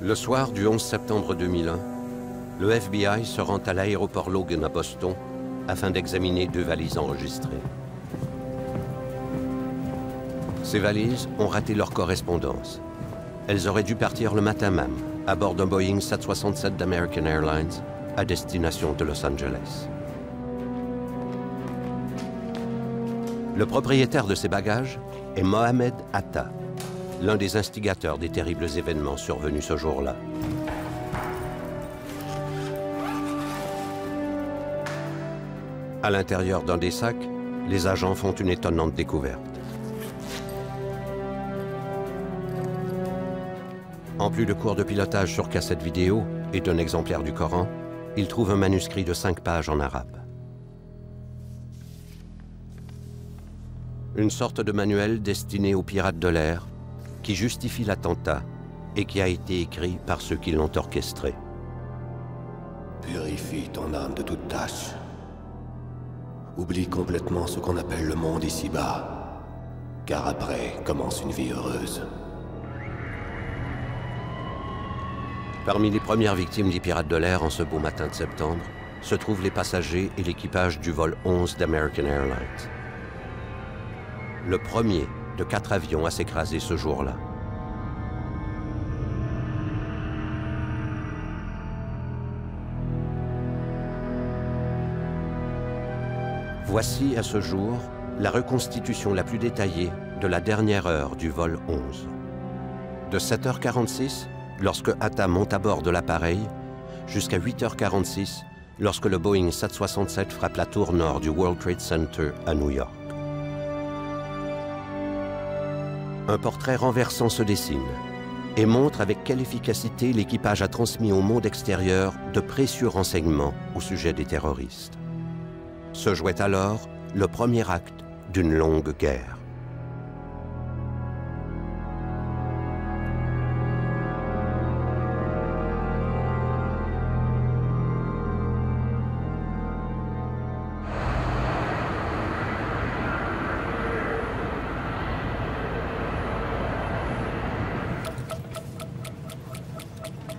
Le soir du 11 septembre 2001, le FBI se rend à l'aéroport Logan à Boston afin d'examiner 2 valises enregistrées. Ces valises ont raté leur correspondance. Elles auraient dû partir le matin même, à bord d'un Boeing 767 d'American Airlines, à destination de Los Angeles. Le propriétaire de ces bagages est Mohamed Atta, l'un des instigateurs des terribles événements survenus ce jour-là. À l'intérieur d'un des sacs, les agents font une étonnante découverte. En plus de cours de pilotage sur cassette vidéo et d'un exemplaire du Coran, ils trouvent un manuscrit de 5 pages en arabe. Une sorte de manuel destiné aux pirates de l'air qui justifie l'attentat et qui a été écrit par ceux qui l'ont orchestré. Purifie ton âme de toute tâche. Oublie complètement ce qu'on appelle le monde ici-bas, car après commence une vie heureuse. Parmi les premières victimes des pirates de l'air en ce beau matin de septembre se trouvent les passagers et l'équipage du vol 11 d'American Airlines. Le premier de 4 avions à s'écraser ce jour-là. Voici à ce jour la reconstitution la plus détaillée de la dernière heure du vol 11. De 7h46, lorsque Atta monte à bord de l'appareil, jusqu'à 8h46, lorsque le Boeing 767 frappe la tour nord du World Trade Center à New York. Un portrait renversant se dessine et montre avec quelle efficacité l'équipage a transmis au monde extérieur de précieux renseignements au sujet des terroristes. Se jouait alors le premier acte d'une longue guerre.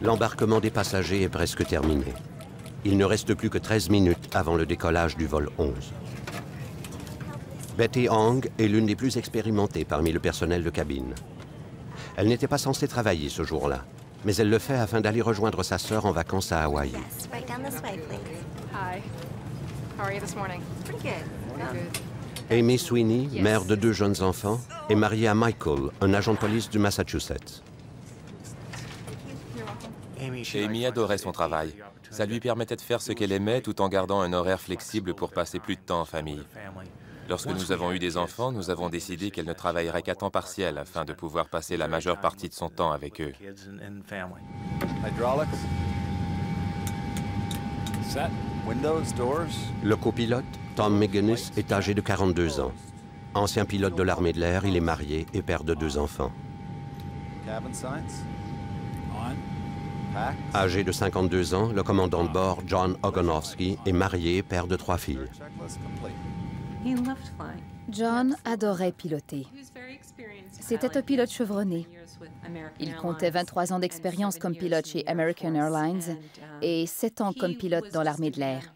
L'embarquement des passagers est presque terminé. Il ne reste plus que 13 minutes avant le décollage du vol 11. Betty Hong est l'une des plus expérimentées parmi le personnel de cabine. Elle n'était pas censée travailler ce jour-là, mais elle le fait afin d'aller rejoindre sa sœur en vacances à Hawaï. Amy Sweeney, mère de 2 jeunes enfants, est mariée à Michael, un agent de police du Massachusetts. Amy adorait son travail. Ça lui permettait de faire ce qu'elle aimait tout en gardant un horaire flexible pour passer plus de temps en famille. Lorsque nous avons eu des enfants, nous avons décidé qu'elle ne travaillerait qu'à temps partiel afin de pouvoir passer la majeure partie de son temps avec eux. Le copilote, Tom McGinnis, est âgé de 42 ans. Ancien pilote de l'armée de l'air, il est marié et père de 2 enfants. Âgé de 52 ans, le commandant de bord, John Ogonowski, est marié, père de 3 filles. John adorait piloter. C'était un pilote chevronné. Il comptait 23 ans d'expérience comme pilote chez American Airlines et 7 ans comme pilote dans l'armée de l'air.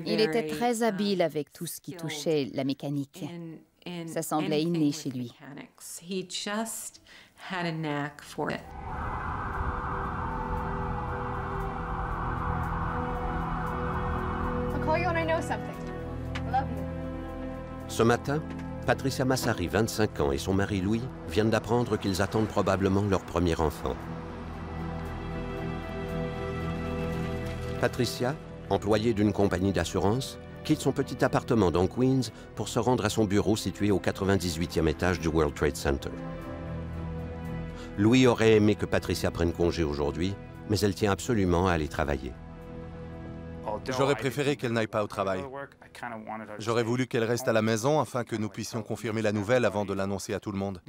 Il était très habile avec tout ce qui touchait la mécanique. Ça semblait inné chez lui. Ce matin, Patricia Massari, 25 ans, et son mari Louis viennent d'apprendre qu'ils attendent probablement leur premier enfant. Patricia, employée d'une compagnie d'assurance, quitte son petit appartement dans Queens pour se rendre à son bureau situé au 98e étage du World Trade Center. Louis aurait aimé que Patricia prenne congé aujourd'hui, mais elle tient absolument à aller travailler. J'aurais préféré qu'elle n'aille pas au travail. J'aurais voulu qu'elle reste à la maison afin que nous puissions confirmer la nouvelle avant de l'annoncer à tout le monde.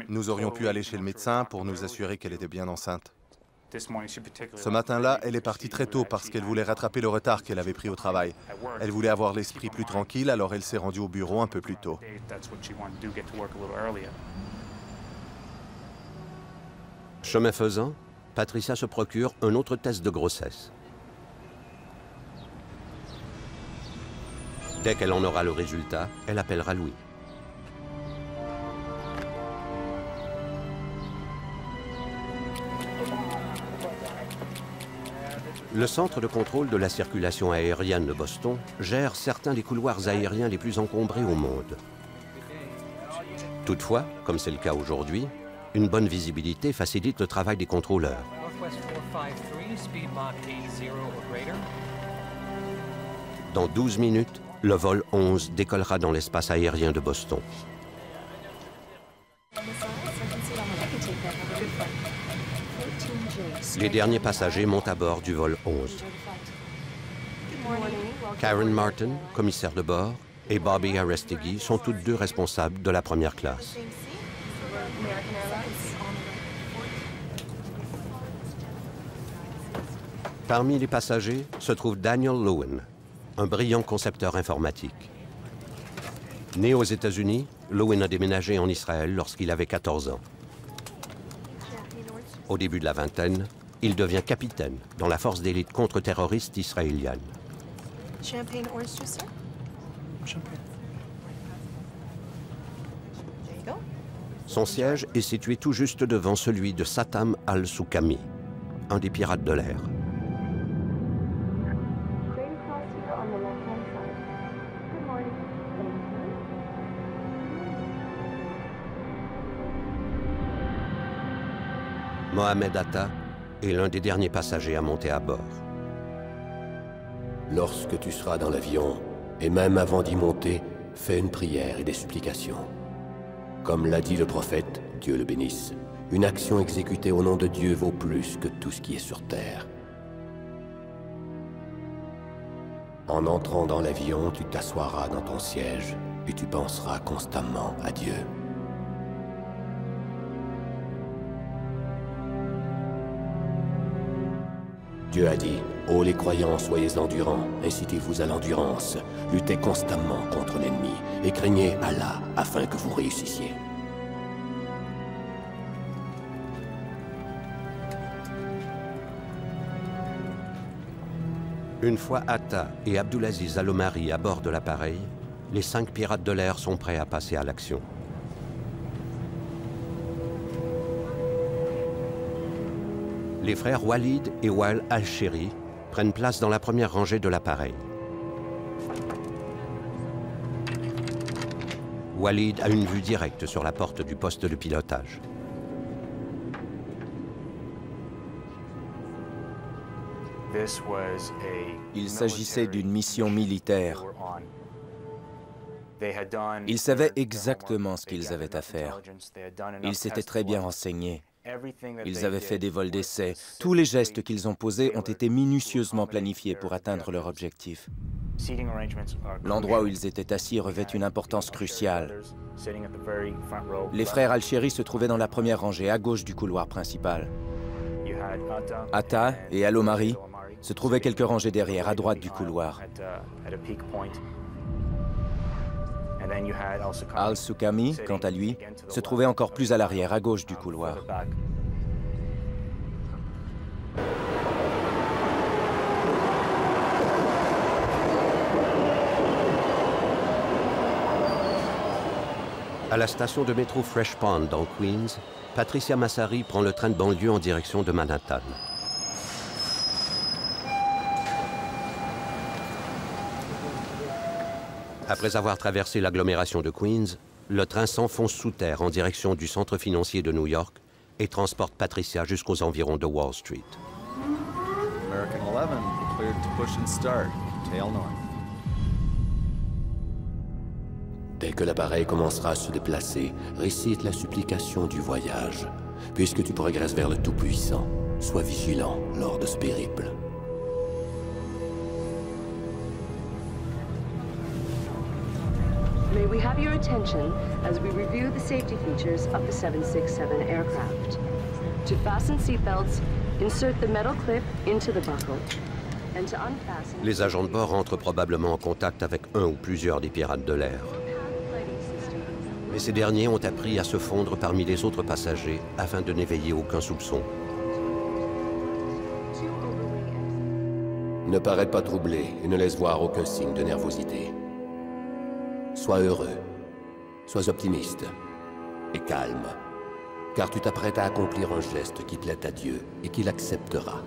Nous aurions pu aller chez le médecin pour nous assurer qu'elle était bien enceinte. Ce matin-là, elle est partie très tôt parce qu'elle voulait rattraper le retard qu'elle avait pris au travail. Elle voulait avoir l'esprit plus tranquille, alors elle s'est rendue au bureau un peu plus tôt. Chemin faisant, Patricia se procure un autre test de grossesse. Dès qu'elle en aura le résultat, elle appellera Louis. Le centre de contrôle de la circulation aérienne de Boston gère certains des couloirs aériens les plus encombrés au monde. Toutefois, comme c'est le cas aujourd'hui, une bonne visibilité facilite le travail des contrôleurs. Dans 12 minutes, le vol 11 décollera dans l'espace aérien de Boston. Les derniers passagers montent à bord du vol 11. Karen Martin, commissaire de bord, et Bobby Arestegui sont toutes deux responsables de la première classe. Parmi les passagers se trouve Daniel Loewen, un brillant concepteur informatique. Né aux États-Unis, Loewen a déménagé en Israël lorsqu'il avait 14 ans. Au début de la vingtaine, il devient capitaine dans la force d'élite contre-terroriste israélienne. Champagne orange juice, sir? Champagne. There you go. Son siège est situé tout juste devant celui de Satam al-Soukami, un des pirates de l'air. Mohamed Atta est l'un des derniers passagers à monter à bord. Lorsque tu seras dans l'avion, et même avant d'y monter, fais une prière et des supplications. Comme l'a dit le prophète, Dieu le bénisse, une action exécutée au nom de Dieu vaut plus que tout ce qui est sur terre. En entrant dans l'avion, tu t'assoiras dans ton siège et tu penseras constamment à Dieu. Dieu a dit, « Ô les croyants, soyez endurants, incitez-vous à l'endurance, luttez constamment contre l'ennemi, et craignez Allah afin que vous réussissiez. » Une fois Atta et Abdulaziz Al-Omari à bord de l'appareil, les 5 pirates de l'air sont prêts à passer à l'action. Les frères Walid et Wael Al-Sheri prennent place dans la première rangée de l'appareil. Walid a une vue directe sur la porte du poste de pilotage. Il s'agissait d'une mission militaire. Ils savaient exactement ce qu'ils avaient à faire. Ils s'étaient très bien renseignés. Ils avaient fait des vols d'essai. Tous les gestes qu'ils ont posés ont été minutieusement planifiés pour atteindre leur objectif. L'endroit où ils étaient assis revêt une importance cruciale. Les frères Al-Sheri se trouvaient dans la première rangée, à gauche du couloir principal. Atta et Al-Omari se trouvaient quelques rangées derrière, à droite du couloir. Al-Soukami, quant à lui, se trouvait encore plus à l'arrière, à gauche du couloir. À la station de métro Fresh Pond dans Queens, Patricia Massari prend le train de banlieue en direction de Manhattan. Après avoir traversé l'agglomération de Queens, le train s'enfonce sous terre en direction du centre financier de New York et transporte Patricia jusqu'aux environs de Wall Street. American 11, cleared to push and start. Tail north. Dès que l'appareil commencera à se déplacer, récite la supplication du voyage. Puisque tu progresses vers le Tout-Puissant, sois vigilant lors de ce périple. May we have your attention as we review the safety features of the 767 aircraft. To fasten seatbelts, insert the metal clip into the buckle. And to unfasten... Les agents de bord entrent probablement en contact avec un ou plusieurs des pirates de l'air. Mais ces derniers ont appris à se fondre parmi les autres passagers afin de n'éveiller aucun soupçon. Ne paraît pas troublé et ne laisse voir aucun signe de nervosité. Sois heureux, sois optimiste et calme, car tu t'apprêtes à accomplir un geste qui plaît à Dieu et qu'il acceptera.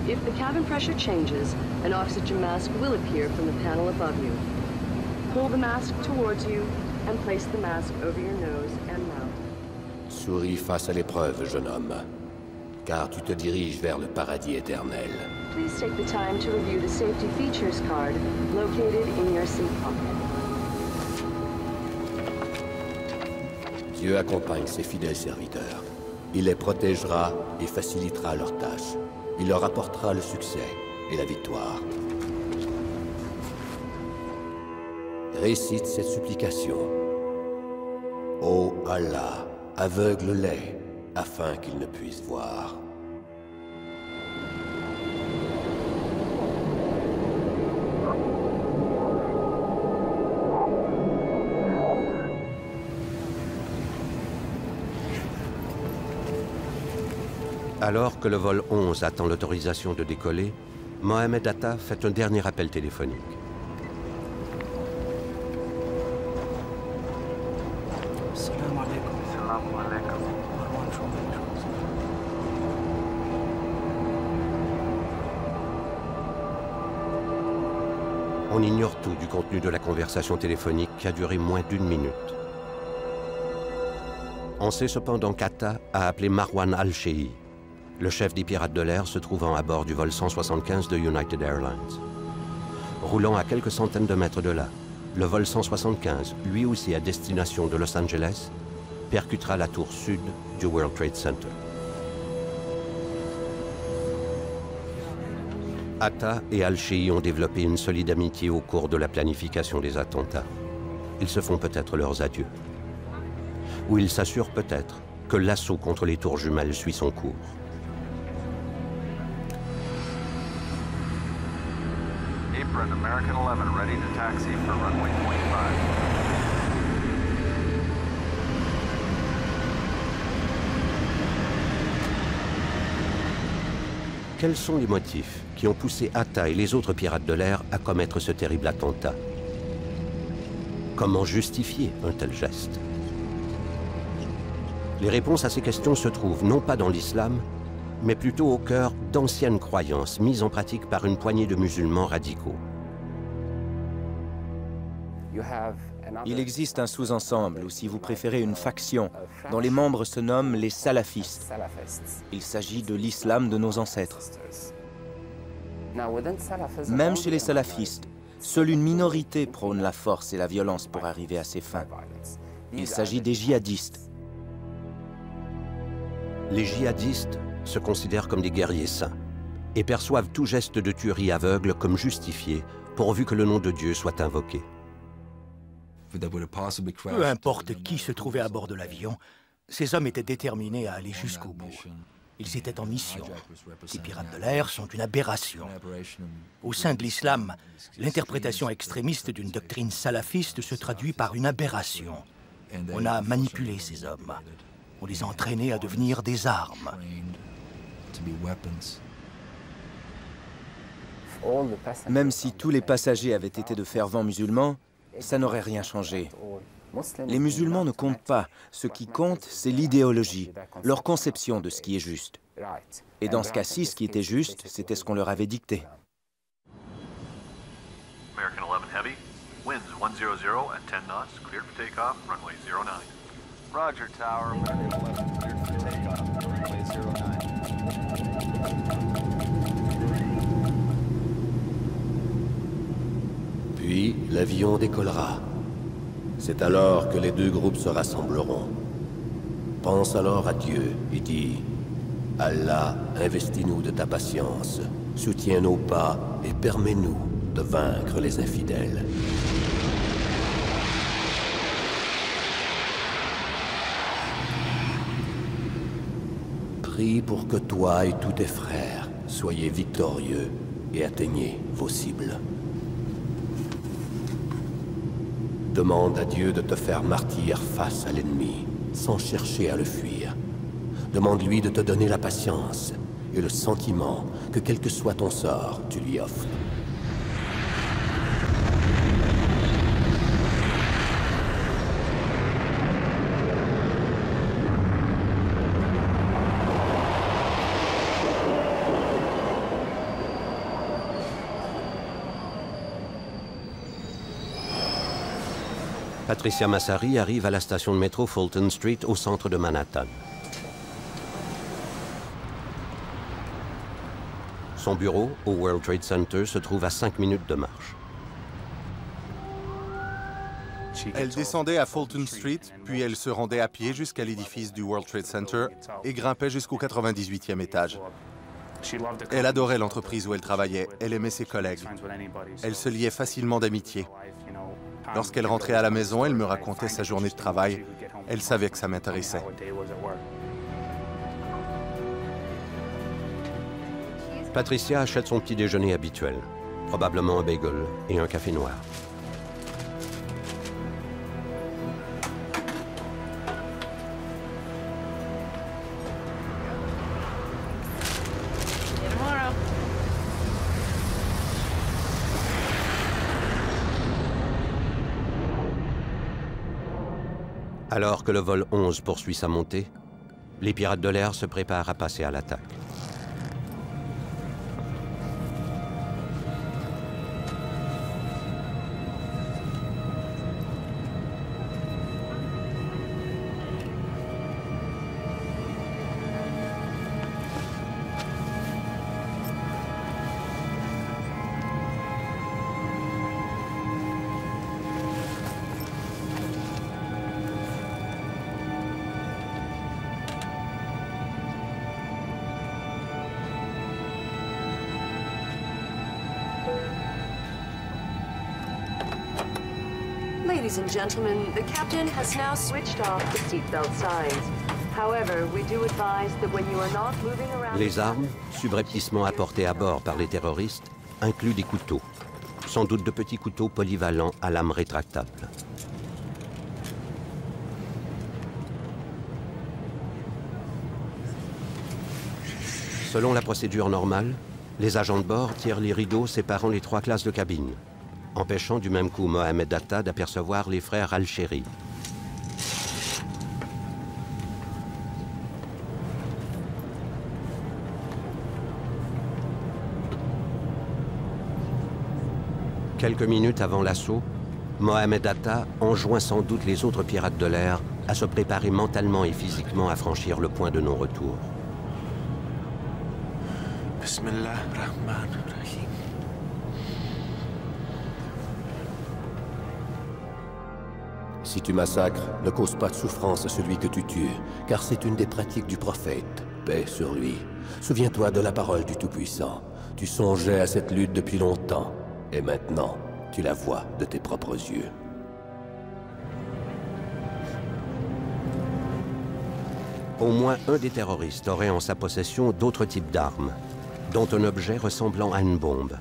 If the cabin pressure changes, an oxygen mask will appear from the panel above you. Pull the mask towards you and place the mask over your nose and mouth. Souris face à l'épreuve, jeune homme, car tu te diriges vers le paradis éternel. Please take the time to review the safety features card located in your seat pocket. Dieu accompagne ses fidèles serviteurs. Il les protégera et facilitera leurs tâches. Il leur apportera le succès et la victoire. Récite cette supplication. Ô Allah, aveugle-les, afin qu'ils ne puissent voir. Alors que le vol 11 attend l'autorisation de décoller, Mohamed Atta fait un dernier appel téléphonique. On ignore tout du contenu de la conversation téléphonique qui a duré moins d'1 minute. On sait cependant qu'Atta a appelé Marwan al-Shehi, le chef des pirates de l'air se trouvant à bord du vol 175 de United Airlines. Roulant à quelques centaines de mètres de là, le vol 175, lui aussi à destination de Los Angeles, percutera la tour sud du World Trade Center. Atta et al-Shehi ont développé une solide amitié au cours de la planification des attentats. Ils se font peut-être leurs adieux. Ou ils s'assurent peut-être que l'assaut contre les tours jumelles suit son cours. Apron, American 11, ready to taxi for runway 25. Quels sont les motifs qui ont poussé Atta et les autres pirates de l'air à commettre ce terrible attentat? Comment justifier un tel geste? Les réponses à ces questions se trouvent non pas dans l'islam, mais plutôt au cœur d'anciennes croyances mises en pratique par une poignée de musulmans radicaux. Il existe un sous-ensemble, ou si vous préférez une faction, dont les membres se nomment les salafistes. Il s'agit de l'islam de nos ancêtres. Même chez les salafistes, seule une minorité prône la force et la violence pour arriver à ses fins. Il s'agit des djihadistes. Les djihadistes se considèrent comme des guerriers saints et perçoivent tout geste de tuerie aveugle comme justifié pourvu que le nom de Dieu soit invoqué. Peu importe qui se trouvait à bord de l'avion, ces hommes étaient déterminés à aller jusqu'au bout. Ils étaient en mission. Ces pirates de l'air sont une aberration. Au sein de l'islam, l'interprétation extrémiste d'une doctrine salafiste se traduit par une aberration. On a manipulé ces hommes. On les a entraînés à devenir des armes. Même si tous les passagers avaient été de fervents musulmans, ça n'aurait rien changé. Les musulmans ne comptent pas. Ce qui compte, c'est l'idéologie, leur conception de ce qui est juste. Et dans ce cas-ci, ce qui était juste, c'était ce qu'on leur avait dicté. American 11 Heavy, winds 100 at 10 knots, cleared for takeoff, runway 09. Roger, Tower, American 11 cleared for takeoff, runway 09. Puis, l'avion décollera. C'est alors que les deux groupes se rassembleront. Pense alors à Dieu et dis « Allah, investis-nous de ta patience, soutiens nos pas et permets-nous de vaincre les infidèles. » Prie pour que toi et tous tes frères soyez victorieux et atteignez vos cibles. Demande à Dieu de te faire martyr face à l'ennemi, sans chercher à le fuir. Demande-lui de te donner la patience et le sentiment que quel que soit ton sort, tu lui offres. Patricia Massari arrive à la station de métro Fulton Street au centre de Manhattan. Son bureau, au World Trade Center, se trouve à 5 minutes de marche. Elle descendait à Fulton Street, puis elle se rendait à pied jusqu'à l'édifice du World Trade Center et grimpait jusqu'au 98e étage. Elle adorait l'entreprise où elle travaillait, elle aimait ses collègues. Elle se liait facilement d'amitié. Lorsqu'elle rentrait à la maison, elle me racontait sa journée de travail. Elle savait que ça m'intéressait. Patricia achète son petit déjeuner habituel, probablement un bagel et un café noir. Alors que le vol 11 poursuit sa montée, les pirates de l'air se préparent à passer à l'attaque. Ladies and gentlemen, the captain has now switched off the seatbelt signs. However, we do advise that when you are not moving around... Les armes, subrepticement apportées à bord par les terroristes, incluent des couteaux, sans doute de petits couteaux polyvalents à lame rétractable. Selon la procédure normale, les agents de bord tirent les rideaux séparant les 3 classes de cabine, empêchant du même coup Mohamed Atta d'apercevoir les frères Al-Sheri. Quelques minutes avant l'assaut, Mohamed Atta enjoint sans doute les autres pirates de l'air à se préparer mentalement et physiquement à franchir le point de non-retour. Bismillahirrahmanirrahim. Si tu massacres, ne cause pas de souffrance à celui que tu tues, car c'est une des pratiques du prophète. Paix sur lui. Souviens-toi de la parole du Tout-Puissant. Tu songeais à cette lutte depuis longtemps, et maintenant, tu la vois de tes propres yeux. Au moins un des terroristes aurait en sa possession d'autres types d'armes, dont un objet ressemblant à une bombe,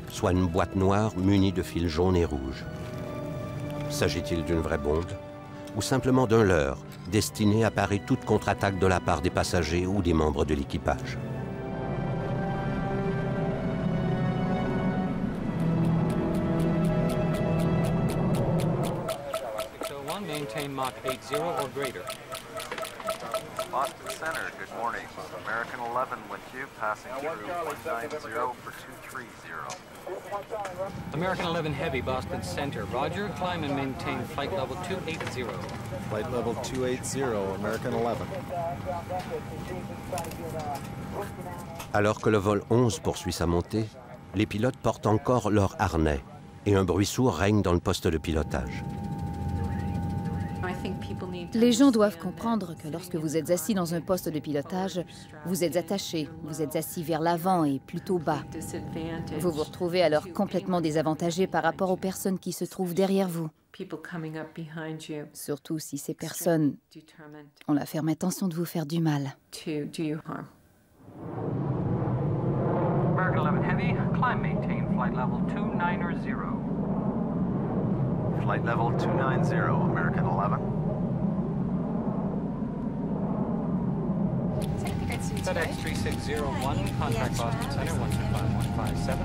soit une boîte noire munie de fils jaunes et rouges. S'agit-il d'une vraie bombe ou simplement d'un leurre destiné à parer toute contre-attaque de la part des passagers ou des membres de l'équipage? Boston Center, good morning. American 11 with you, passing through 190 for 230. American 11 Heavy, Boston Center. Roger, climb and maintain flight level 280. Flight level 280, American 11. Alors que le vol 11 poursuit sa montée, les pilotes portent encore leur harnais et un bruit sourd règne dans le poste de pilotage. Les gens doivent comprendre que lorsque vous êtes assis dans un poste de pilotage, vous êtes attaché, vous êtes assis vers l'avant et plutôt bas. Vous vous retrouvez alors complètement désavantagé par rapport aux personnes qui se trouvent derrière vous. Surtout si ces personnes ont la ferme intention de vous faire du mal. American 11 Heavy, climb maintain flight level 290. Flight level 290, American 11. FedEx 3601, contact Boston Center, 125157.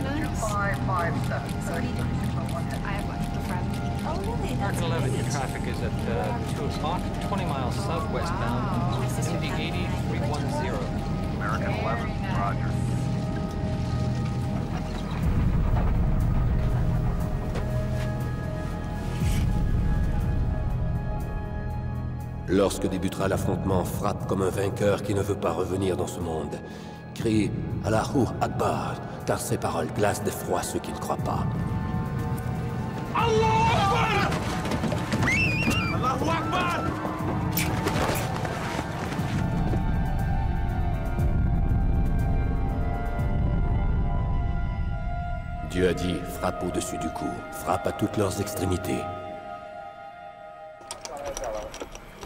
2557. American 11, your traffic is at 2 o'clock, 20 miles southwestbound, Indy 8310. American 11, roger. Lorsque débutera l'affrontement, frappe comme un vainqueur qui ne veut pas revenir dans ce monde. Crie « Allahu Akbar », car ces paroles glacent d'effroi ceux qui ne croient pas. Allahu Akbar! Allahu Akbar! Dieu a dit « Frappe au-dessus du cou, frappe à toutes leurs extrémités ».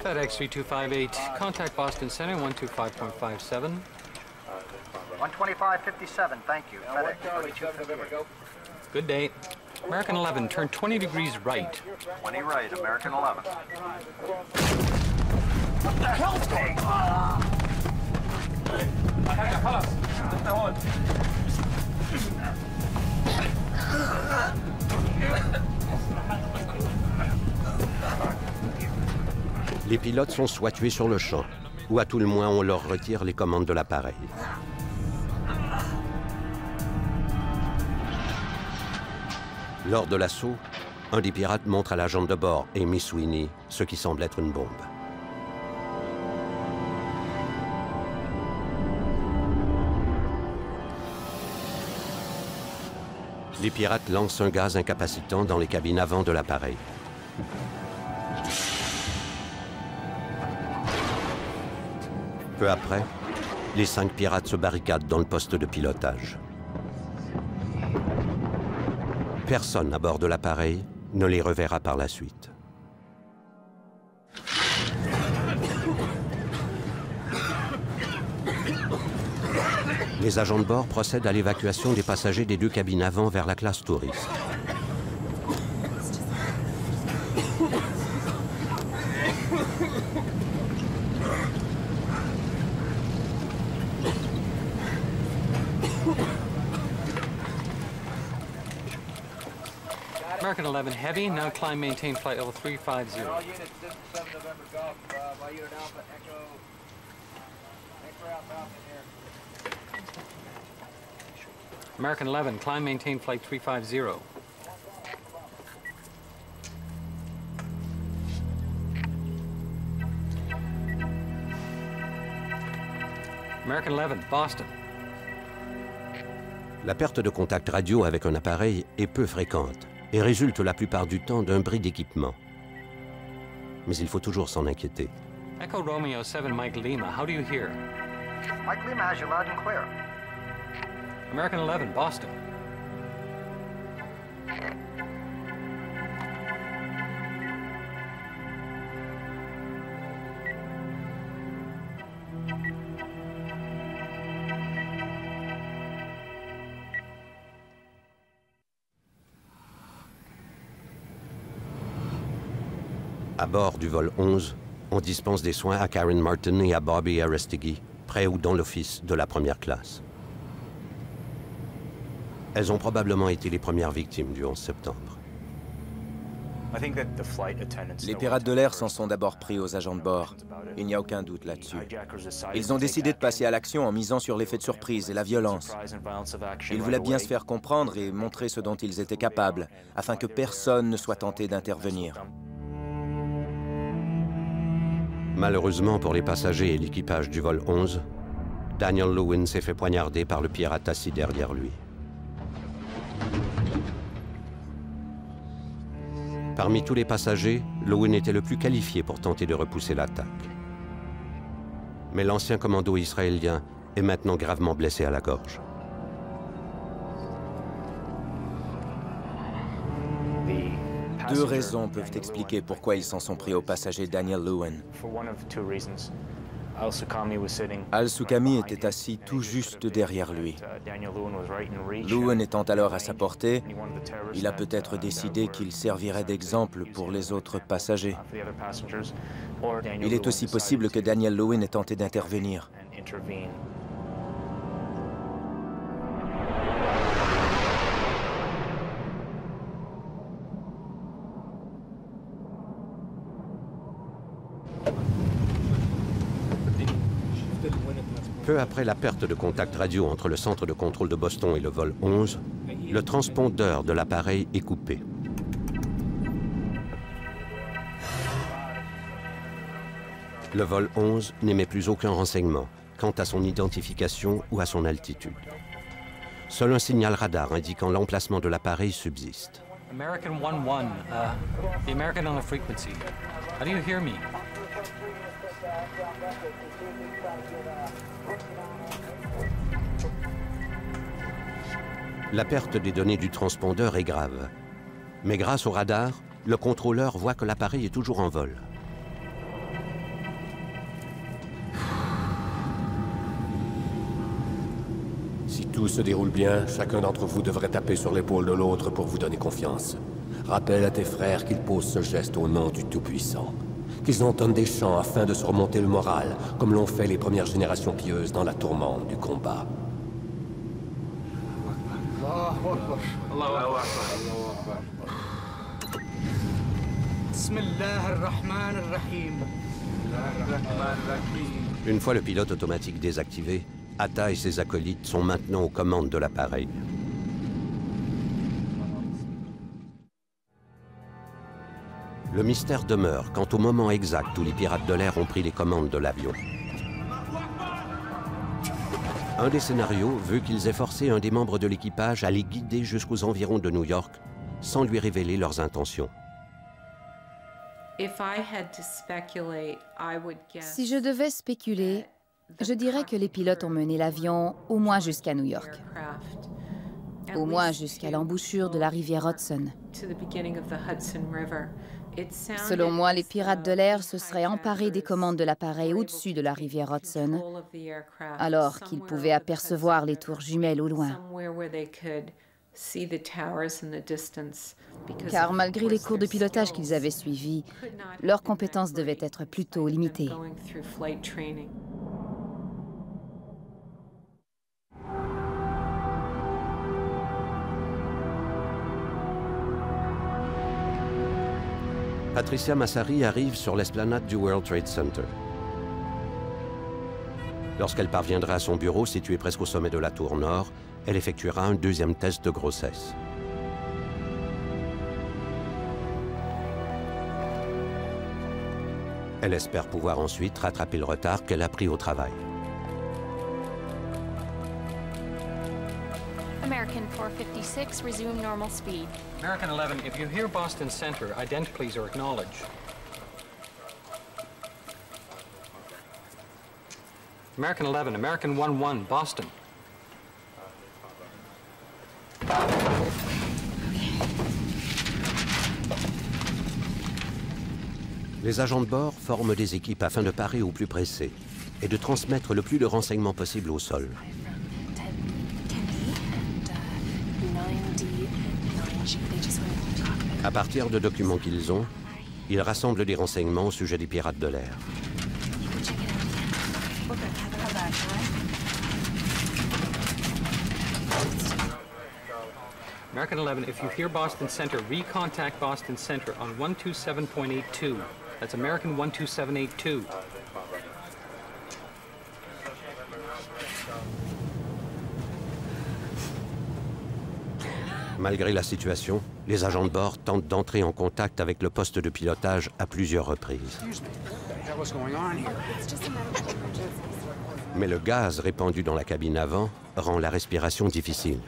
FedEx 3258, contact Boston Center, 125.57. 125.57, thank you. FedEx 3258. Good day. American 11, turn 20 degrees right. 20 right, American 11. What the hell's going on? Les pilotes sont soit tués sur le champ, ou à tout le moins on leur retire les commandes de l'appareil. Lors de l'assaut, un des pirates montre à l'agent de bord, Amy Sweeney, ce qui semble être une bombe. Les pirates lancent un gaz incapacitant dans les cabines avant de l'appareil. Peu après, les 5 pirates se barricadent dans le poste de pilotage. Personne à bord de l'appareil ne les reverra par la suite. Les agents de bord procèdent à l'évacuation des passagers des 2 cabines avant vers la classe touriste. American 11 Heavy, now climb, maintain flight level 350. All units, 7 November Golf, by unit Alpha Echo. Thanks for Alpha here. American 11, climb, maintain flight 350. American 11, Boston. La perte de contact radio avec un appareil est peu fréquente et résulte la plupart du temps d'un bris d'équipement. Mais il faut toujours s'en inquiéter. Echo Romeo 7, Mike Lima, how do you hear? Mike Lima has you loud and clear. American 11, Boston. À bord du vol 11, on dispense des soins à Karen Martin et à Bobby Arestigui, près ou dans l'office de la première classe. Elles ont probablement été les premières victimes du 11 septembre. Les pirates de l'air s'en sont d'abord pris aux agents de bord. Il n'y a aucun doute là-dessus. Ils ont décidé de passer à l'action en misant sur l'effet de surprise et la violence. Ils voulaient bien se faire comprendre et montrer ce dont ils étaient capables, afin que personne ne soit tenté d'intervenir. Malheureusement pour les passagers et l'équipage du vol 11, Daniel Lewin s'est fait poignarder par le pirate assis derrière lui. Parmi tous les passagers, Lewin était le plus qualifié pour tenter de repousser l'attaque. Mais l'ancien commando israélien est maintenant gravement blessé à la gorge. Deux raisons peuvent expliquer pourquoi ils s'en sont pris au passager Daniel Lewin. Al-Soukami était assis tout juste derrière lui. Lewin étant alors à sa portée, il a peut-être décidé qu'il servirait d'exemple pour les autres passagers. Il est aussi possible que Daniel Lewin ait tenté d'intervenir. Peu après la perte de contact radio entre le centre de contrôle de Boston et le vol 11, le transpondeur de l'appareil est coupé. Le vol 11 n'émet plus aucun renseignement quant à son identification ou à son altitude. Seul un signal radar indiquant l'emplacement de l'appareil subsiste. American 1-1, the American on the frequency. How do you hear me? La perte des données du transpondeur est grave. Mais grâce au radar, le contrôleur voit que l'appareil est toujours en vol. Si tout se déroule bien, chacun d'entre vous devrait taper sur l'épaule de l'autre pour vous donner confiance. Rappelle à tes frères qu'ils posent ce geste au nom du Tout-Puissant. Qu'ils entonnent des chants afin de se remonter le moral, comme l'ont fait les premières générations pieuses dans la tourmente du combat. Une fois le pilote automatique désactivé, Atta et ses acolytes sont maintenant aux commandes de l'appareil. Le mystère demeure quant au moment exact où les pirates de l'air ont pris les commandes de l'avion. Un des scénarios veut qu'ils aient forcé un des membres de l'équipage à les guider jusqu'aux environs de New York sans lui révéler leurs intentions. Si je devais spéculer, je dirais que les pilotes ont mené l'avion au moins jusqu'à New York, au moins jusqu'à l'embouchure de la rivière Hudson. Selon moi, les pirates de l'air se seraient emparés des commandes de l'appareil au-dessus de la rivière Hudson, alors qu'ils pouvaient apercevoir les tours jumelles au loin. Car malgré les cours de pilotage qu'ils avaient suivis, leurs compétences devaient être plutôt limitées. Patricia Massari arrive sur l'esplanade du World Trade Center. Lorsqu'elle parviendra à son bureau, situé presque au sommet de la tour nord, elle effectuera un deuxième test de grossesse. Elle espère pouvoir ensuite rattraper le retard qu'elle a pris au travail. American 456, resume normal speed. American 11, if you hear Boston Center, ident please or acknowledge. American 11, American 1-1, Boston. Les agents de bord forment des équipes afin de parer au plus pressé et de transmettre le plus de renseignements possible au sol. À partir de documents qu'ils ont, ils rassemblent des renseignements au sujet des pirates de l'air. American 11, if you hear Boston Center, recontact Boston Center on 127.82. That's American 12782. Malgré la situation, les agents de bord tentent d'entrer en contact avec le poste de pilotage à plusieurs reprises. Mais le gaz répandu dans la cabine avant rend la respiration difficile.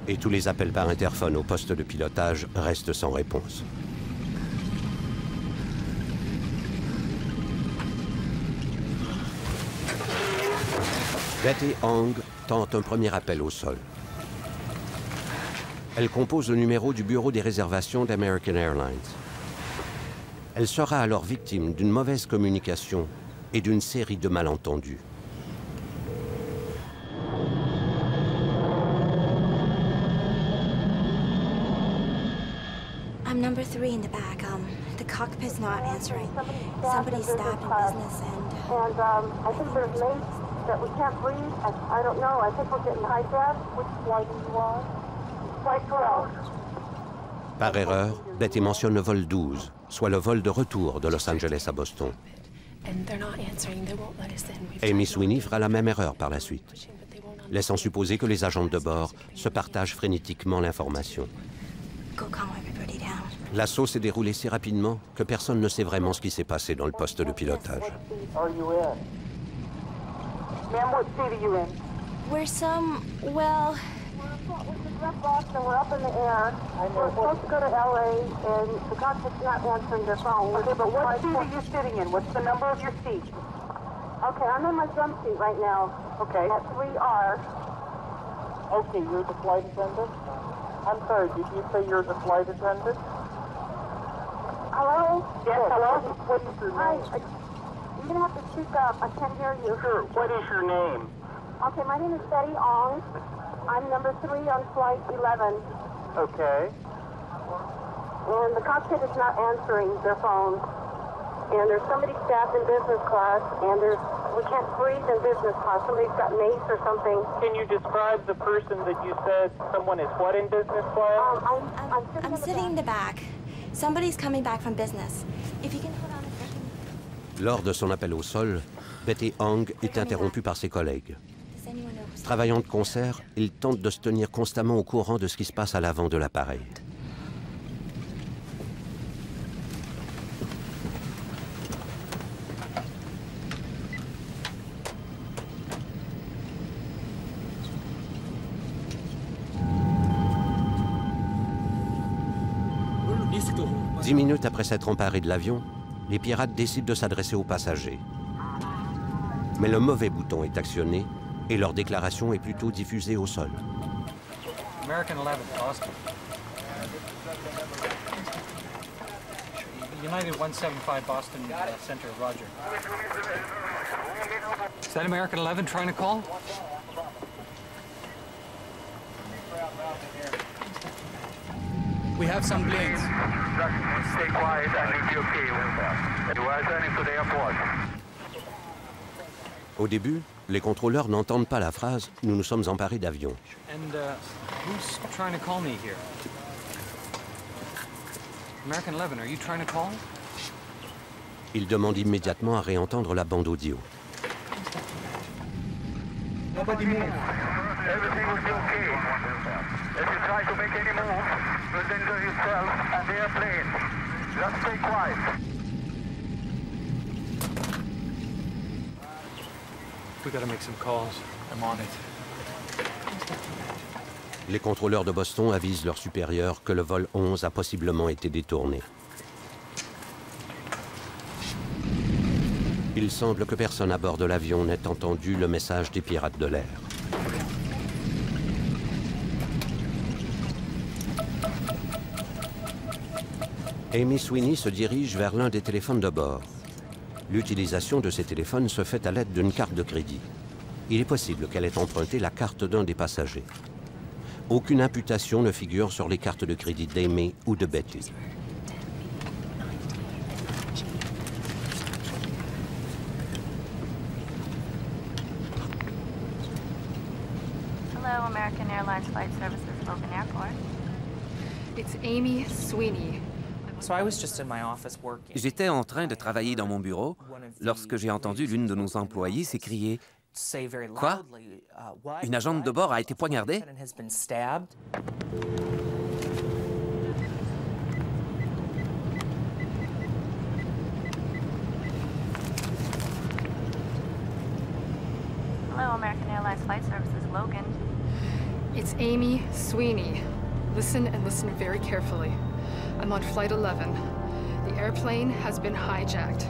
Et tous les appels par interphone au poste de pilotage restent sans réponse. Betty Hong tente un premier appel au sol. Elle compose le numéro du bureau des réservations d'American Airlines. Elle sera alors victime d'une mauvaise communication et d'une série de malentendus. I'm number 3 in the back. The cockpit's not answering. Somebody's stabbed in business and I think there's mates that we can't breathe. I don't know. I think we're getting hijacked. Which flight are you on? Flight 12. Par erreur, Betty mentionne le vol 12, soit le vol de retour de Los Angeles à Boston. Amy Sweeney fera la même erreur par la suite, laissant supposer que les agents de bord se partagent frénétiquement l'information. L'assaut s'est déroulé si rapidement que personne ne sait vraiment ce qui s'est passé dans le poste de pilotage. we're well... We're Boston, we're up in the air. We're supposed to go to LA, and the cockpit's not answering their phone. Okay, but what seat are you sitting in? What's the number of your seat? Okay, I'm in my jump seat right now. Okay. At 3R. Okay, you're the flight attendant? I'm sorry, did you say you're the flight attendant? Hello? Yes, hello? What is your name? You're going to have to speak up. I can't hear you. Sure, what is your name? Okay, my name is Betty Ong. I'm number 3 on flight 11. Okay. And the cockpit is not answering their phone. And there's somebody stabbed in business class, and we can't breathe in business class. Somebody's got mace or something. Can you describe the person that you said someone is what in business class? I'm sitting in the back. Somebody's coming back from business. If you can hold on a second. Lors de son appel au sol, Betty Ong est interrompue par ses collègues. Travaillant de concert, ils tentent de se tenir constamment au courant de ce qui se passe à l'avant de l'appareil. Dix minutes après s'être emparés de l'avion, les pirates décident de s'adresser aux passagers. Mais le mauvais bouton est actionné et leur déclaration est plutôt diffusée au sol. American 11, Boston. United 175 Boston Center, Roger. Is that American 11 trying to call? We have some planes. Stay quiet and you'll be okay. You are turning to the airport. Au début, les contrôleurs n'entendent pas la phrase « Nous nous sommes emparés d'avions ». And who's trying to call me here? American 11, are you trying to call? Ils demandent immédiatement à réentendre la bande audio. Nobody move. Everything will be okay. If you try to make any move, you'll injure yourself and the airplane. Just stay quiet. We gotta make some calls. I'm on it. Les contrôleurs de Boston avisent leurs supérieurs que le vol 11 a possiblement été détourné. Il semble que personne à bord de l'avion n'ait entendu le message des pirates de l'air. Amy Sweeney se dirige vers l'un des téléphones de bord. L'utilisation de ces téléphones se fait à l'aide d'une carte de crédit. Il est possible qu'elle ait emprunté la carte d'un des passagers. Aucune imputation ne figure sur les cartes de crédit d'Amy ou de Betty. Hello, American Airlines Flight Services, Logan Airport. It's Amy Sweeney. J'étais en train de travailler dans mon bureau lorsque j'ai entendu l'une de nos employées s'écrier « Quoi? Une agente de bord a été poignardée? » Hello, American Airlines Flight Services, Logan. It's Amy Sweeney. Listen and listen very carefully. I'm on flight 11. The airplane has been hijacked.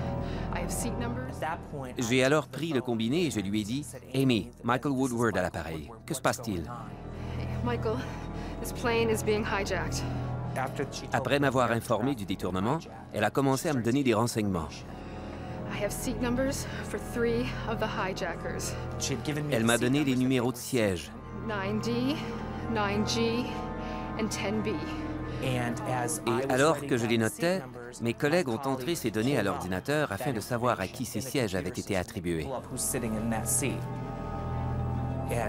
I have seat numbers. J'ai alors pris le combiné et je lui ai dit « Amy, Michael Woodward à l'appareil. Que se passe-t-il? » Hey, Michael, this plane is being hijacked. Après m'avoir informé du détournement, elle a commencé à me donner des renseignements. Elle m'a donné les numéros de siège. 9D, 9G and 10B. Et alors que je les notais, mes collègues ont entré ces données à l'ordinateur afin de savoir à qui ces sièges avaient été attribués.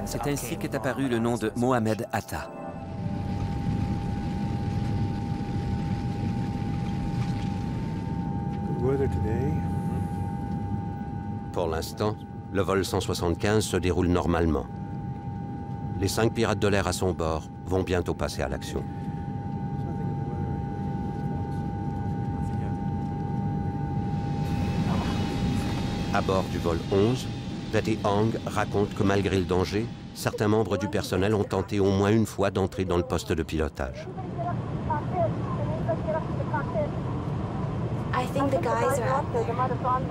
C'est ainsi qu'est apparu le nom de Mohamed Atta. Pour l'instant, le vol 175 se déroule normalement. Les 5 pirates de l'air à son bord vont bientôt passer à l'action. À bord du vol 11, Betty Hong raconte que malgré le danger, certains membres du personnel ont tenté au moins une fois d'entrer dans le poste de pilotage. I think the guys are up there. They might have gone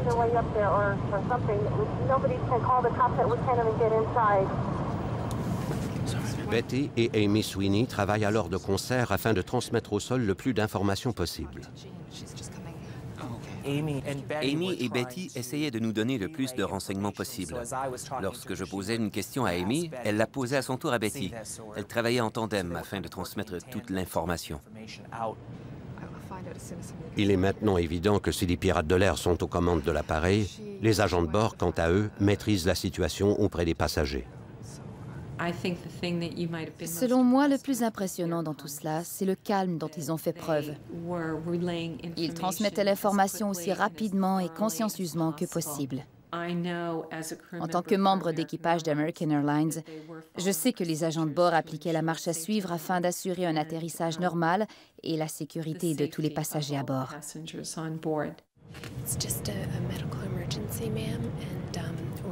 their way up there or something. Nobody can call the cops that we can't even get inside. Betty et Amy Sweeney travaillent alors de concert afin de transmettre au sol le plus d'informations possible. Amy et Betty essayaient de nous donner le plus de renseignements possible. Lorsque je posais une question à Amy, elle la posait à son tour à Betty. Elles travaillaient en tandem afin de transmettre toute l'information. Il est maintenant évident que si les pirates de l'air sont aux commandes de l'appareil, les agents de bord, quant à eux, maîtrisent la situation auprès des passagers. Selon moi, le plus impressionnant dans tout cela, c'est le calme dont ils ont fait preuve. Ils transmettaient l'information aussi rapidement et consciencieusement que possible. En tant que membre d'équipage d'American Airlines, je sais que les agents de bord appliquaient la marche à suivre afin d'assurer un atterrissage normal et la sécurité de tous les passagers à bord.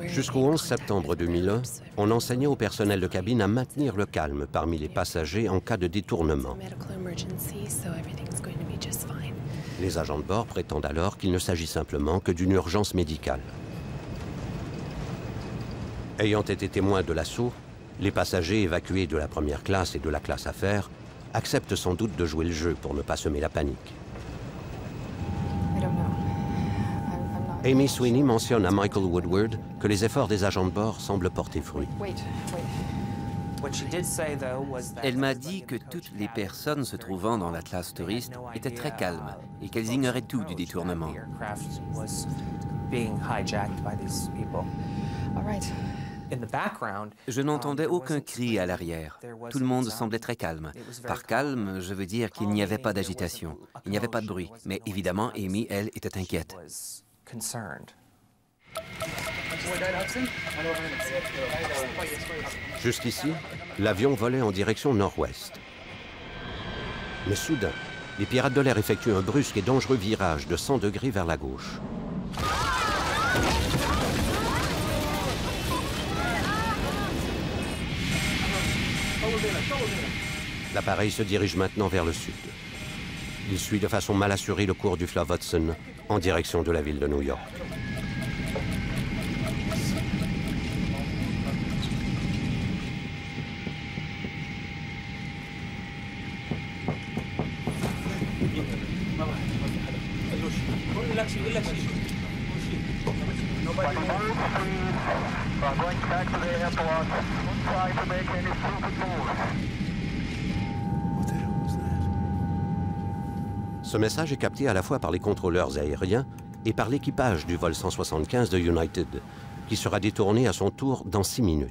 Jusqu'au 11 septembre 2001, on enseignait au personnel de cabine à maintenir le calme parmi les passagers en cas de détournement. Les agents de bord prétendent alors qu'il ne s'agit simplement que d'une urgence médicale. Ayant été témoins de l'assaut, les passagers évacués de la première classe et de la classe affaires acceptent sans doute de jouer le jeu pour ne pas semer la panique. Amy Sweeney mentionne à Michael Woodward que les efforts des agents de bord semblent porter fruit. Elle m'a dit que toutes les personnes se trouvant dans la classe touriste étaient très calmes et qu'elles ignoraient tout du détournement. Je n'entendais aucun cri à l'arrière. Tout le monde semblait très calme. Par calme, je veux dire qu'il n'y avait pas d'agitation. Il n'y avait pas de bruit. Mais évidemment, Amy, elle, était inquiète. Jusqu'ici, l'avion volait en direction nord-ouest. Mais soudain, les pirates de l'air effectuent un brusque et dangereux virage de 100 degrés vers la gauche. L'appareil se dirige maintenant vers le sud. Il suit de façon mal assurée le cours du fleuve Hudson en direction de la ville de New York. Ce message est capté à la fois par les contrôleurs aériens et par l'équipage du vol 175 de United, qui sera détourné à son tour dans 6 minutes.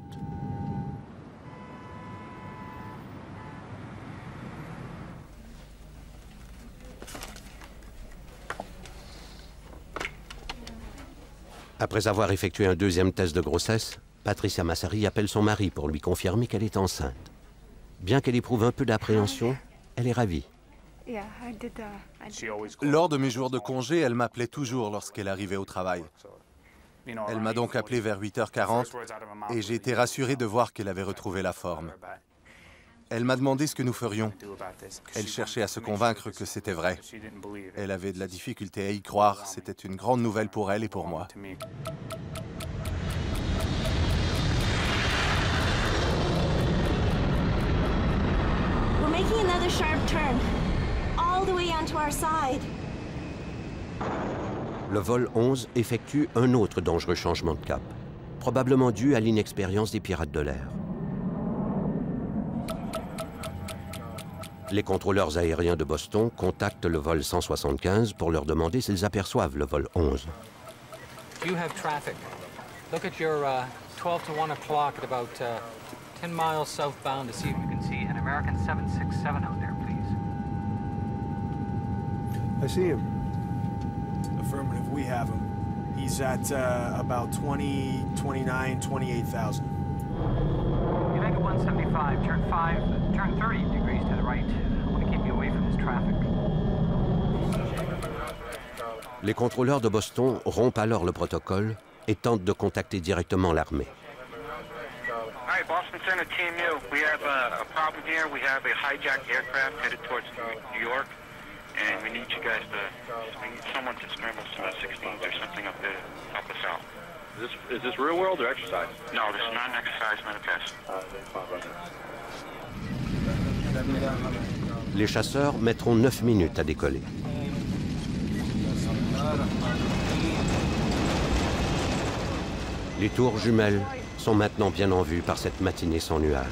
Après avoir effectué un deuxième test de grossesse, Patricia Massari appelle son mari pour lui confirmer qu'elle est enceinte. Bien qu'elle éprouve un peu d'appréhension, elle est ravie. Lors de mes jours de congé, elle m'appelait toujours lorsqu'elle arrivait au travail. Elle m'a donc appelé vers 8h40 et j'ai été rassuré de voir qu'elle avait retrouvé la forme. Elle m'a demandé ce que nous ferions. Elle cherchait à se convaincre que c'était vrai. Elle avait de la difficulté à y croire. C'était une grande nouvelle pour elle et pour moi. We're making another sharp turn. far side. Le vol 11 effectue un autre dangereux changement de cap, probablement dû à l'inexpérience des pirates de l'air. Les contrôleurs aériens de Boston contactent le vol 175 pour leur demander s'ils aperçoivent le vol 11. You have traffic. Look at your 12 to 1 o'clock at about 10 miles southbound to see if you can see an American 767 out there, please. I see him. Affirmative, we have him. He's at about 20, 29, 28,000. United 175, turn 30 degrees to the right. I want to keep you away from this traffic. Les contrôleurs de Boston rompent alors le protocole et tentent de contacter directement l'armée. All right, Boston Center, Team U. We have a problem here. We have a hijacked aircraft headed towards New York, and we need you guys we need someone to scramble some F-16s or something up there to help us out. Is this real world or exercise? No, this is not an exercise, not a test. Les chasseurs mettront 9 minutes à décoller. Les tours jumelles sont maintenant bien en vue par cette matinée sans nuages.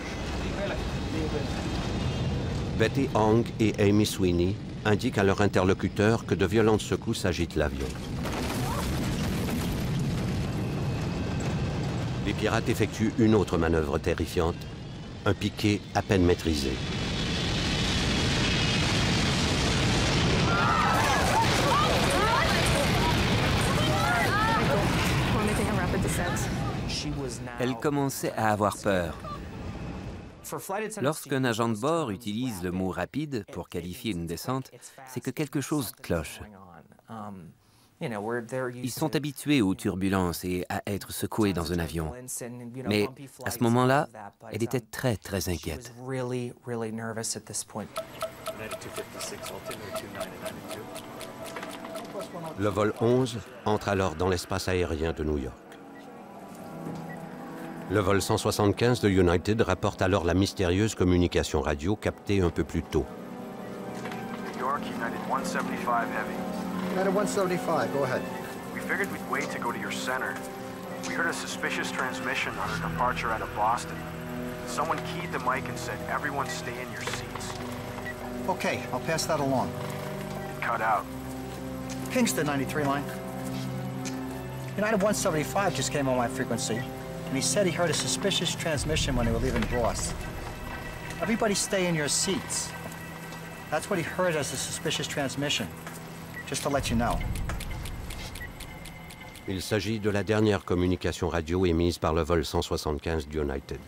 Betty Hong et Amy Sweeney indiquent à leur interlocuteur que de violentes secousses agitent l'avion. Les pirates effectuent une autre manœuvre terrifiante, un piqué à peine maîtrisé. Elle commençait à avoir peur. Lorsqu'un agent de bord utilise le mot rapide pour qualifier une descente, c'est que quelque chose cloche. Ils sont habitués aux turbulences et à être secoués dans un avion. Mais à ce moment-là, elle était très, très inquiète. Le vol 11 entre alors dans l'espace aérien de New York. Le vol 175 de United rapporte alors la mystérieuse communication radio captée un peu plus tôt. New York, United 175 Heavy. United 175, go ahead. We figured we'd wait to go to your center. We heard a suspicious transmission on our departure out of Boston. Someone keyed the mic and said, everyone stay in your seats. Okay, I'll pass that along. It cut out. Kingston 93 line. United 175 just came on my frequency, and he said he heard a suspicious transmission when they were leaving Ross. Everybody stay in your seats. That's what he heard as a suspicious transmission. Just to let you know. Il s'agit de la dernière communication radio émise par le vol 175 d'United.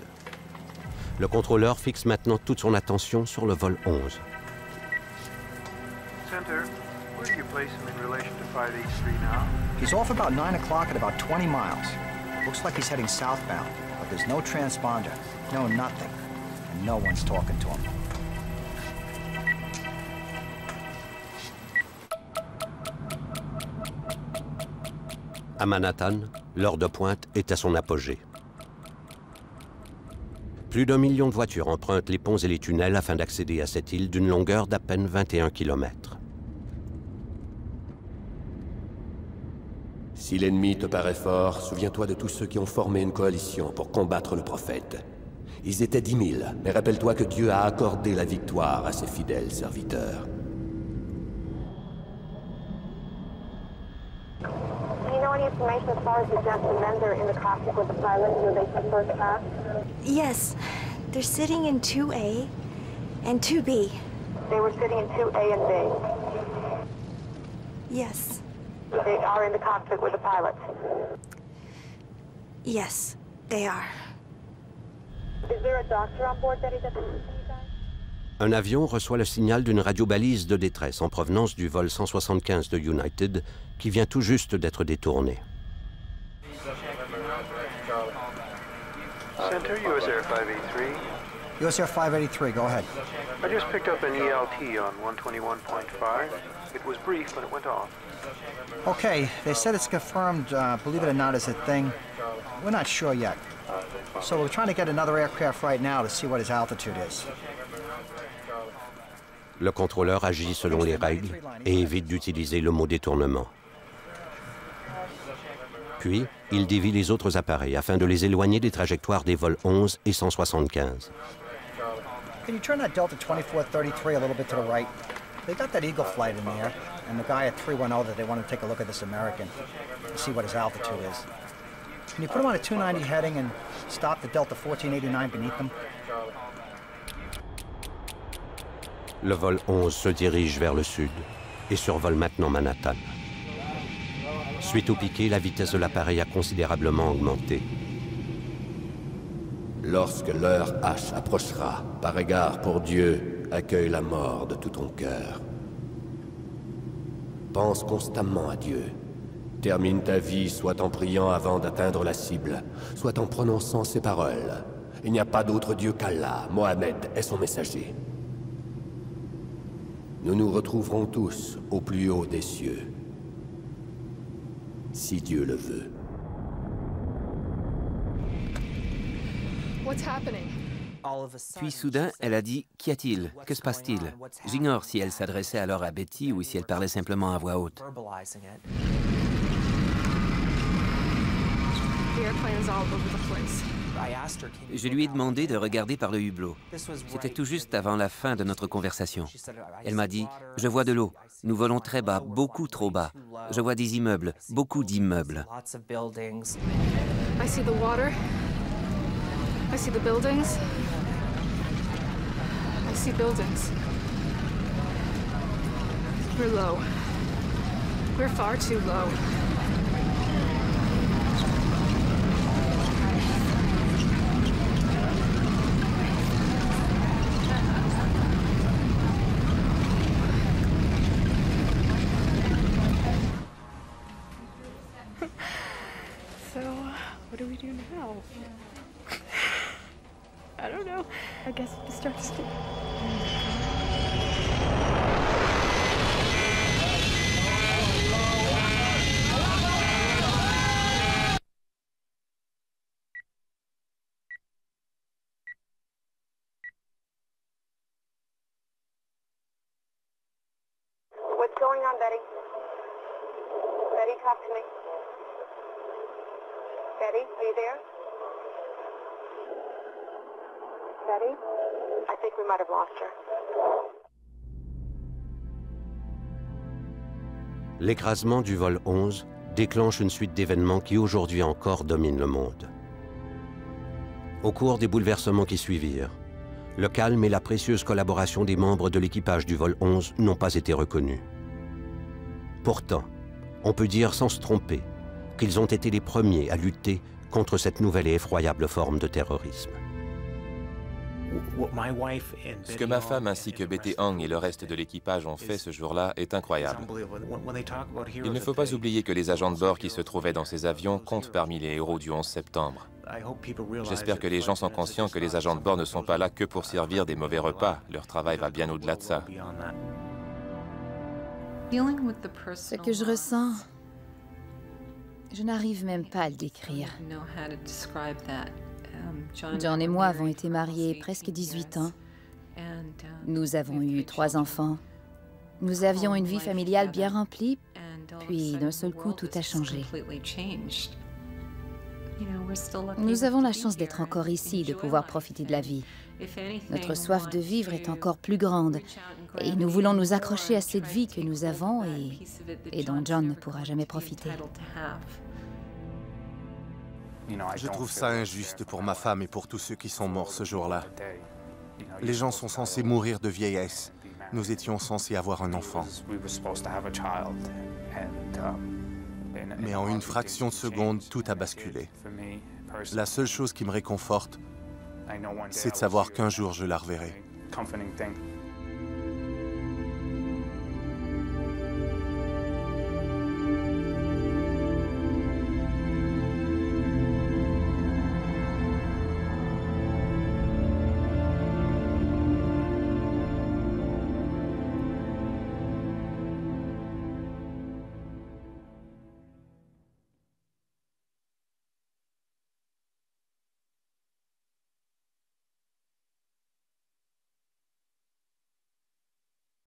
Le contrôleur fixe maintenant toute son attention sur le vol 11. Center, where do you place him in relation to 583 now? He's off about 9 o'clock at about 20 miles. Looks like he's heading southbound, but there's no transponder, no nothing, and no one's talking to him. À Manhattan, l'heure de pointe est à son apogée. Plus d'1 million de voitures empruntent les ponts et les tunnels afin d'accéder à cette île d'une longueur d'à peine 21 km. Si l'ennemi te paraît fort, souviens-toi de tous ceux qui ont formé une coalition pour combattre le prophète. Ils étaient 10 000, mais rappelle-toi que Dieu a accordé la victoire à ses fidèles serviteurs. Any information as far as the gentlemen that are in the cockpit with the pilot who they took first class? Yes. They're sitting in 2A and 2B. They were sitting in 2A and B. Yes. They are in the cockpit with the pilot. Yes, they are. Is there a doctor on board that he doesn't see you guys? Un avion reçoit le signal d'une radiobalise de détresse en provenance du vol 175 de United qui vient tout juste d'être détourné. Center, US Air 583. US Air 583, go ahead. I just picked up an ELT on 121.5. It was brief, but it went off. Okay, they said it's confirmed, believe it or not, is a thing. We're not sure yet. So we're trying to get another aircraft right now to see what his altitude is. Le contrôleur agit selon les règles et évite d'utiliser le mot détournement. Puis, il dévie les autres appareils afin de les éloigner des trajectoires des vols 11 et 175. Can you turn that Delta 2433 a little bit to the right? They got that Eagle flight in there, and the guy at 310 that they want to take a look at this American, to see what his altitude is. Can you put him on a 290 heading and stop the Delta 1489 beneath them? Le vol 11 se dirige vers le sud et survole maintenant Manhattan. Suite au piqué, la vitesse de l'appareil a considérablement augmenté. Lorsque l'heure H approchera, par égard pour Dieu, accueille la mort de tout ton cœur. Pense constamment à Dieu. Termine ta vie soit en priant avant d'atteindre la cible, soit en prononçant ces paroles. Il n'y a pas d'autre Dieu qu'Allah. Mohammed est son messager. Nous nous retrouverons tous au plus haut des cieux. Si Dieu le veut. Puis soudain, elle a dit « Qu'y a-t-il? Que se passe-t-il » J'ignore si elle s'adressait alors à Betty ou si elle parlait simplement à voix haute. Je lui ai demandé de regarder par le hublot. C'était tout juste avant la fin de notre conversation. Elle m'a dit « Je vois de l'eau. Nous volons très bas, beaucoup trop bas. Je vois des immeubles, beaucoup d'immeubles. » I see the water. I see the buildings. I see buildings. We're low. We're far too low. So, what do we do now? I don't know. I guess it starts to... What's going on, Betty? Betty, talk to me. Betty, are you there? Betty? I think we might have lost her. L'écrasement du vol 11 déclenche une suite d'événements qui aujourd'hui encore dominent le monde. Au cours des bouleversements qui suivirent, le calme et la précieuse collaboration des membres de l'équipage du vol 11 n'ont pas été reconnus. Pourtant, on peut dire sans se tromper qu'ils ont été les premiers à lutter contre cette nouvelle et effroyable forme de terrorisme. Ce que ma femme ainsi que Betty Hong et le reste de l'équipage ont fait ce jour-là est incroyable. Il ne faut pas oublier que les agents de bord qui se trouvaient dans ces avions comptent parmi les héros du 11 septembre. J'espère que les gens sont conscients que les agents de bord ne sont pas là que pour servir des mauvais repas. Leur travail va bien au-delà de ça. Ce que je ressens, je n'arrive même pas à le décrire. John et moi avons été mariés presque 18 ans. Nous avons eu 3 enfants. Nous avions une vie familiale bien remplie, puis d'un seul coup, tout a changé. Nous avons la chance d'être encore ici, de pouvoir profiter de la vie. Notre soif de vivre est encore plus grande, et nous voulons nous accrocher à cette vie que nous avons et dont John ne pourra jamais profiter. Je trouve ça injuste pour ma femme et pour tous ceux qui sont morts ce jour-là. Les gens sont censés mourir de vieillesse. Nous étions censés avoir un enfant. Mais en une fraction de seconde, tout a basculé. La seule chose qui me réconforte, c'est de savoir qu'un jour je la reverrai.